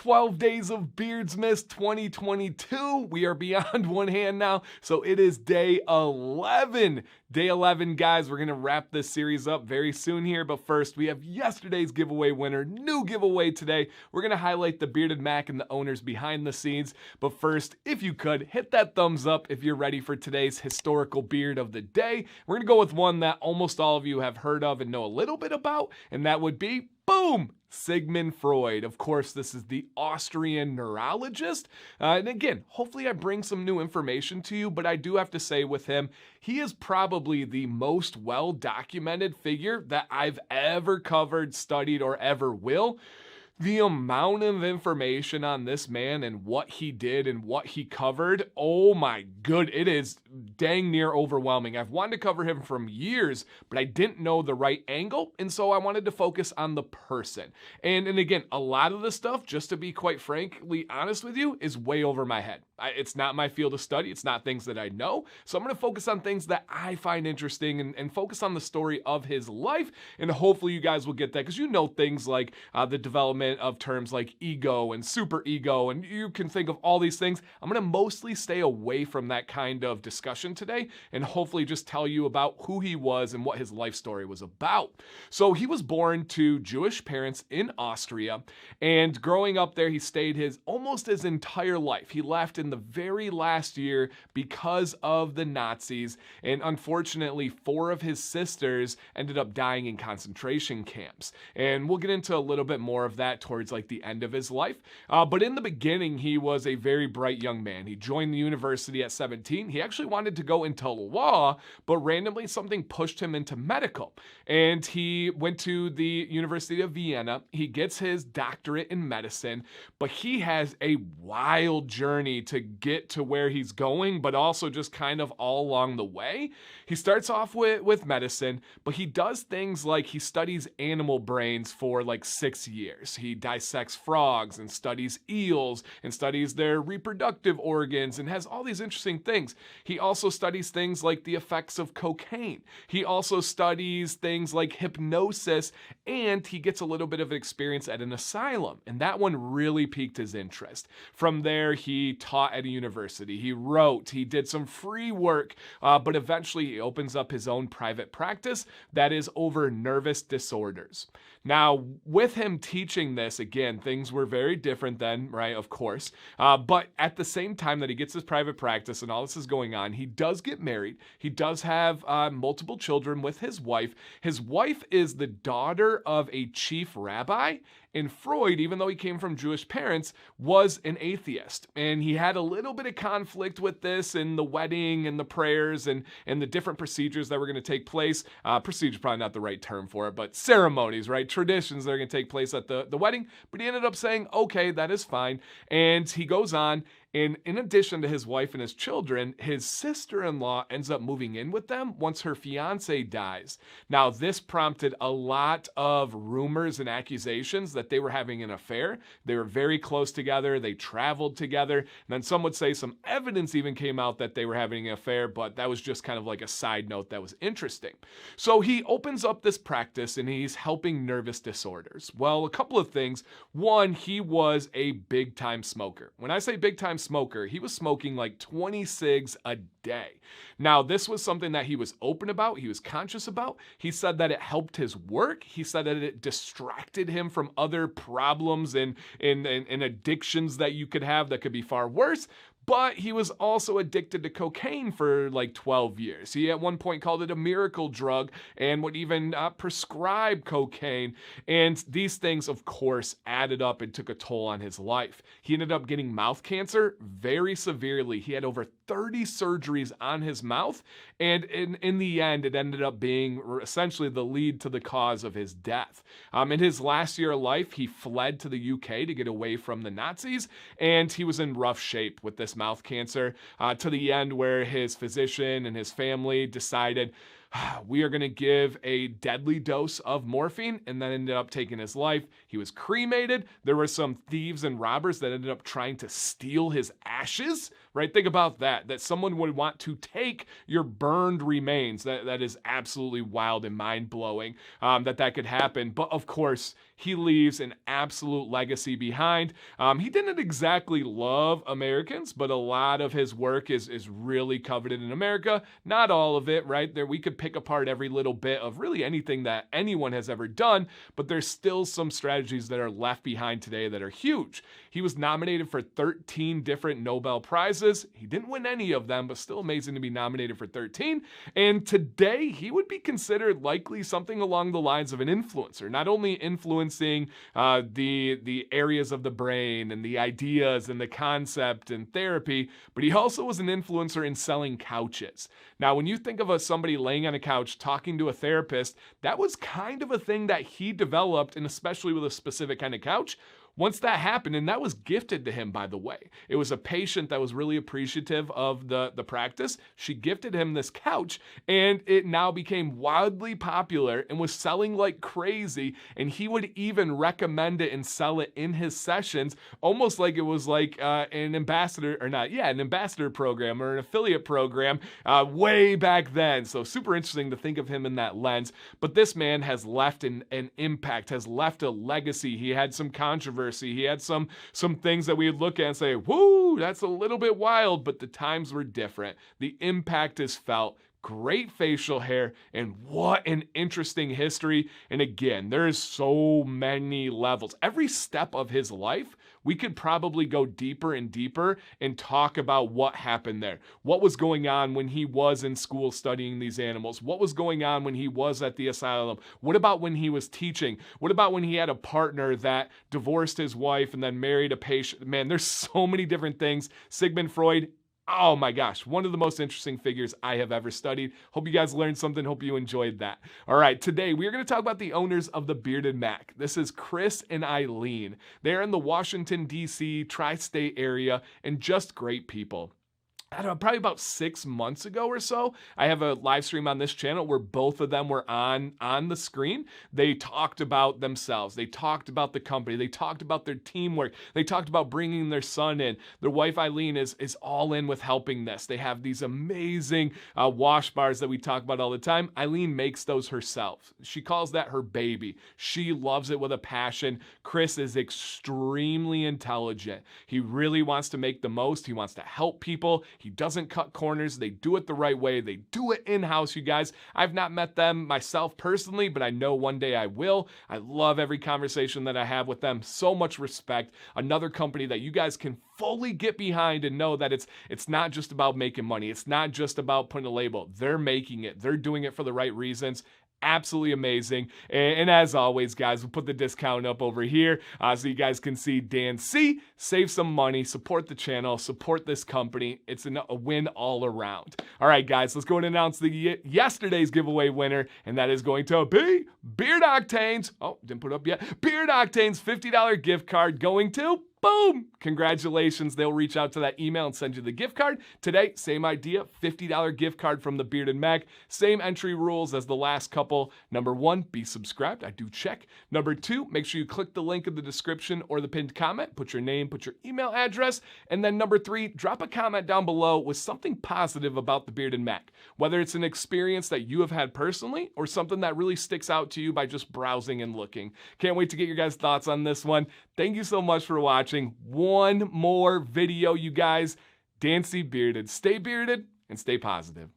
12 Days of Beardsmas 2022. We are beyond one hand now, so it is day 11. Day 11, guys. We're going to wrap this series up very soon here, but first, we have yesterday's giveaway winner, new giveaway today. We're going to highlight the Bearded Mac and the owners behind the scenes, but first, if you could, hit that thumbs up if you're ready for today's historical beard of the day. We're going to go with one that almost all of you have heard of and know a little bit about, and that would be, boom, Sigmund Freud. Of course, this is the Austrian neurologist. And again, hopefully I bring some new information to you, but I do have to say with him, he is probably the most well-documented figure that I've ever covered, studied, or ever will. The amount of information on this man and what he did and what he covered, oh my good, it is dang near overwhelming. I've wanted to cover him from years, but I didn't know the right angle, and so I wanted to focus on the person. And again, a lot of the stuff, just to be quite frankly honest with you, is way over my head. It's not my field of study. It's not things that I know. So I'm going to focus on things that I find interesting and focus on the story of his life. And hopefully you guys will get that because you know things like the development of terms like ego and super ego. And you can think of all these things. I'm going to mostly stay away from that kind of discussion today and hopefully just tell you about who he was and what his life story was about. So he was born to Jewish parents in Austria. And growing up there, he stayed almost his entire life. He left in the very last year because of the Nazis, and unfortunately 4 of his sisters ended up dying in concentration camps, and we'll get into a little bit more of that towards like the end of his life, but in the beginning he was a very bright young man. He joined the university at 17. He actually wanted to go into law, but randomly something pushed him into medical, and he went to the University of Vienna. He gets his doctorate in medicine, but he has a wild journey to get to where he's going, but also just kind of all along the way. He starts off with medicine, but he does things like he studies animal brains for like 6 years. He dissects frogs and studies eels and studies their reproductive organs and has all these interesting things. He also studies things like the effects of cocaine. He also studies things like hypnosis, and he gets a little bit of experience at an asylum, and that one really piqued his interest. From there, he taught at a university. He wrote, he did some free work, but eventually he opens up his own private practice that is over nervous disorders. Now, with him teaching this, again, things were very different then, right? Of course. But at the same time that he gets his private practice and all this is going on, he does get married. He does have multiple children with his wife. His wife is the daughter of a chief rabbi. And Freud, even though he came from Jewish parents, was an atheist. And he had a little bit of conflict with this and the wedding and the prayers and the different procedures that were going to take place. Procedure probably not the right term for it, but ceremonies, right? Traditions that are going to take place at the wedding. But he ended up saying, okay, that is fine. And he goes on. And in addition to his wife and his children, his sister-in-law ends up moving in with them once her fiance dies. Now, this prompted a lot of rumors and accusations that they were having an affair. They were very close together. They traveled together. And then some would say some evidence even came out that they were having an affair, but that was just kind of like a side note that was interesting. So he opens up this practice and he's helping nervous disorders. Well, a couple of things. One, he was a big-time smoker. When I say big-time smoker, he was smoking like 20 cigs a day. Now, this was something that he was open about. He was conscious about. He said that it helped his work. He said that it distracted him from other problems and addictions that you could have that could be far worse. But he was also addicted to cocaine for like 12 years. He at one point called it a miracle drug and would even prescribe cocaine. And these things, of course, added up and took a toll on his life. He ended up getting mouth cancer very severely. He had over 30 surgeries on his mouth. And in the end, it ended up being essentially the lead to the cause of his death. In his last year of life, he fled to the UK to get away from the Nazis. And he was in rough shape with this mouth cancer to the end where his physician and his family decided we are going to give a deadly dose of morphine, and then ended up taking his life. He was cremated. There were some thieves and robbers that ended up trying to steal his ashes, right? Think about that someone would want to take your burned remains. That is absolutely wild and mind-blowing that could happen. But of course, he leaves an absolute legacy behind. He didn't exactly love Americans, but a lot of his work is really coveted in America. Not all of it, right? There, we could pick apart every little bit of really anything that anyone has ever done, but there's still some strategies that are left behind today that are huge. He was nominated for 13 different Nobel Prizes. He didn't win any of them, but still amazing to be nominated for 13. And today, he would be considered likely something along the lines of an influencer, not only influencing the areas of the brain and the ideas and the concept and therapy, but he also was an influencer in selling couches. Now, when you think of somebody laying on a couch talking to a therapist, that was kind of a thing that he developed, and especially with a specific kind of couch. Once that happened, and that was gifted to him, by the way. It was a patient that was really appreciative of the practice. She gifted him this couch, and it now became wildly popular and was selling like crazy, and he would even recommend it and sell it in his sessions, almost like it was like an ambassador, or not, yeah, an ambassador program or an affiliate program way back then. So super interesting to think of him in that lens. But this man has left an impact, has left a legacy. He had some controversy. He had some things that we would look at and say, whoo, that's a little bit wild, but the times were different. The impact is felt. Great facial hair, and what an interesting history. And again, there's so many levels. Every step of his life, we could probably go deeper and deeper and talk about what happened there. What was going on when he was in school studying these animals? What was going on when he was at the asylum? What about when he was teaching? What about when he had a partner that divorced his wife and then married a patient? Man, there's so many different things. Sigmund Freud, oh my gosh, one of the most interesting figures I have ever studied. Hope you guys learned something. Hope you enjoyed that. All right, today we are going to talk about the owners of the Bearded Mac. This is Chris and Eileen. They're in the Washington, D.C. tri-state area and just great people. I don't know, probably about 6 months ago or so, I have a live stream on this channel where both of them were on the screen. They talked about themselves. They talked about the company. They talked about their teamwork. They talked about bringing their son in. Their wife, Eileen, is all in with helping this. They have these amazing wash bars that we talk about all the time. Eileen makes those herself. She calls that her baby. She loves it with a passion. Chris is extremely intelligent. He really wants to make the most. He wants to help people. He doesn't cut corners. They do it the right way. They do it in-house, you guys. I've not met them myself personally, but I know one day I will. I love every conversation that I have with them. So much respect. Another company that you guys can fully get behind and know that it's not just about making money. It's not just about putting a label. They're making it. They're doing it for the right reasons. Absolutely amazing. And as always, guys, we'll put the discount up over here so you guys can see Dan C. Save some money, support the channel, support this company. It's a win all around. All right, guys, let's go and announce yesterday's giveaway winner, and that is going to be Beard Octane's, oh, didn't put it up yet, Beard Octane's $50 gift card going to, boom, congratulations. They'll reach out to that email and send you the gift card. Today, same idea, $50 gift card from the Bearded Mac. Same entry rules as the last couple. Number 1, be subscribed. I do check. Number 2, make sure you click the link in the description or the pinned comment. Put your name, put your email address. And then number 3, drop a comment down below with something positive about the Bearded Mac. Whether it's an experience that you have had personally or something that really sticks out to you by just browsing and looking. Can't wait to get your guys' thoughts on this one. Thank you so much for watching. One more video, you guys. Dan C. Bearded. Stay bearded and stay positive.